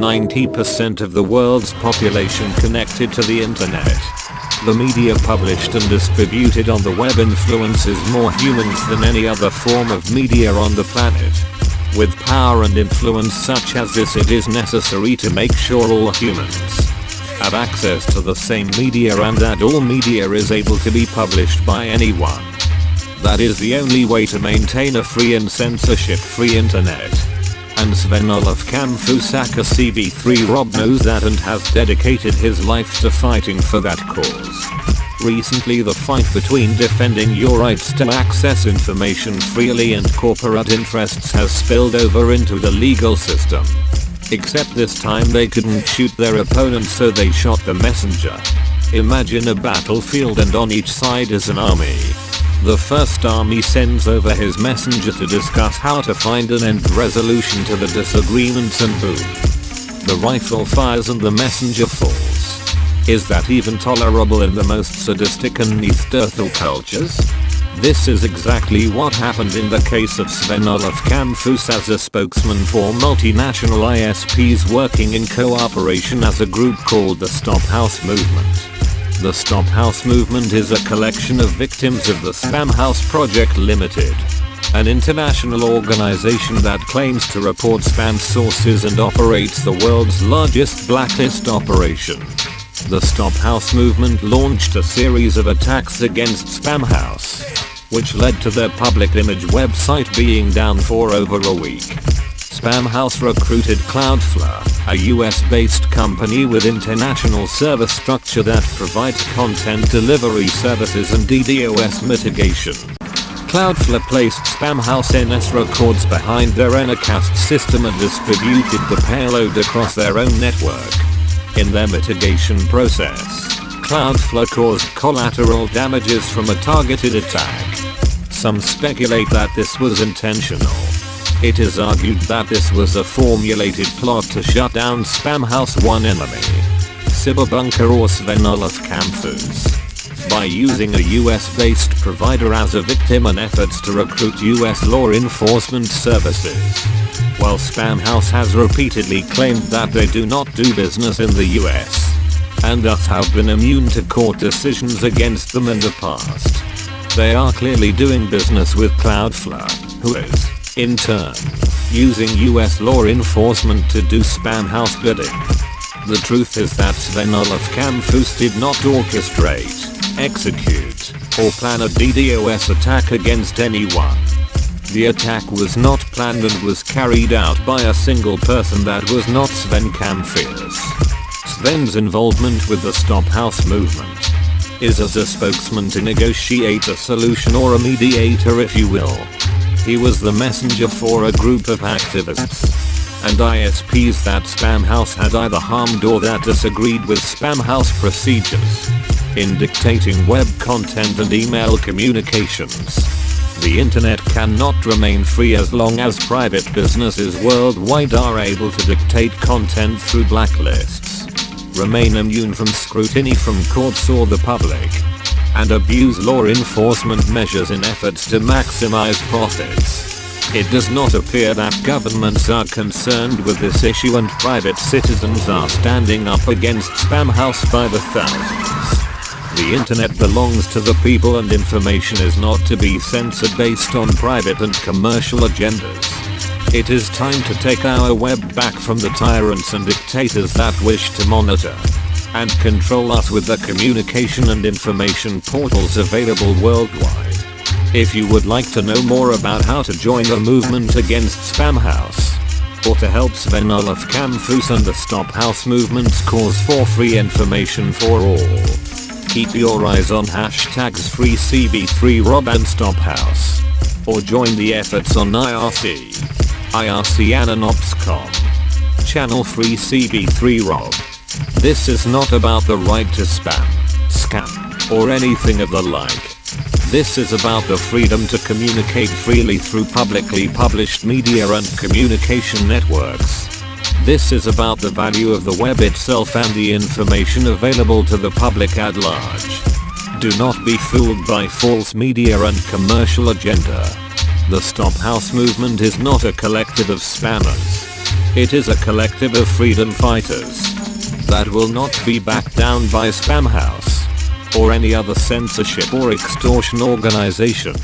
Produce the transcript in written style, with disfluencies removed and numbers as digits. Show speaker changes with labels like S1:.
S1: 90% of the world's population connected to the internet. The media published and distributed on the web influences more humans than any other form of media on the planet. With power and influence such as this, it is necessary to make sure all humans have access to the same media and that all media is able to be published by anyone. That is the only way to maintain a free and censorship-free internet. And Sven Olaf Kamphuis aka CB3ROB knows that and has dedicated his life to fighting for that cause. Recently, the fight between defending your rights to access information freely and corporate interests has spilled over into the legal system. Except this time they couldn't shoot their opponent, so they shot the messenger. Imagine a battlefield and on each side is an army. The first army sends over his messenger to discuss how to find an end resolution to the disagreements, and boom. The rifle fires and the messenger falls. Is that even tolerable in the most sadistic and Neanderthal cultures? This is exactly what happened in the case of Sven Olaf Kamphuis as a spokesman for multinational ISPs working in cooperation as a group called the Stop House Movement. The Stop House Movement is a collection of victims of the Spam House Project Limited, an international organization that claims to report spam sources and operates the world's largest blacklist operation. The Stop House Movement launched a series of attacks against Spam House, which led to their public image website being down for over a week. Spam House recruited Cloudflare, a US-based company with international service structure that provides content delivery services and DDoS mitigation. Cloudflare placed Spam House NS records behind their Anycast system and distributed the payload across their own network. In their mitigation process, Cloudflare caused collateral damages from a targeted attack. Some speculate that this was intentional. It is argued that this was a formulated plot to shut down Spam House one enemy, Cyberbunker or Sven Olaf Kamphuis, by using a US-based provider as a victim in efforts to recruit US law enforcement services. While Spam House has repeatedly claimed that they do not do business in the US, and thus have been immune to court decisions against them in the past, they are clearly doing business with Cloudflare, who is, in turn, using US law enforcement to do Spam House bidding. The truth is that Sven Olaf Kamphuis did not orchestrate, execute, or plan a DDoS attack against anyone. The attack was not planned and was carried out by a single person that was not Sven Kamphuis. Sven's involvement with the Stop House movement is as a spokesman to negotiate a solution, or a mediator if you will. He was the messenger for a group of activists and ISPs that Spam House had either harmed or that disagreed with Spam House procedures in dictating web content and email communications. The internet cannot remain free as long as private businesses worldwide are able to dictate content through blacklists, remain immune from scrutiny from courts or the public, and abuse law enforcement measures in efforts to maximize profits. It does not appear that governments are concerned with this issue, and private citizens are standing up against Spam House by the thousands. The internet belongs to the people, and information is not to be censored based on private and commercial agendas. It is time to take our web back from the tyrants and dictators that wish to monitor and control us with the communication and information portals available worldwide. If you would like to know more about how to join the movement against Spam House, or to help Sven Olaf Kamphuis and the Stop House movement's cause for free information for all, keep your eyes on hashtags FreeCB3ROB and Stop House, or join the efforts on IRC-AnonOps.com, channel FreeCB3ROB. This is not about the right to spam, scam, or anything of the like. This is about the freedom to communicate freely through publicly published media and communication networks. This is about the value of the web itself and the information available to the public at large. Do not be fooled by false media and commercial agenda. The Stop House movement is not a collective of spammers. It is a collective of freedom fighters that will not be backed down by Spamhaus or any other censorship or extortion organization.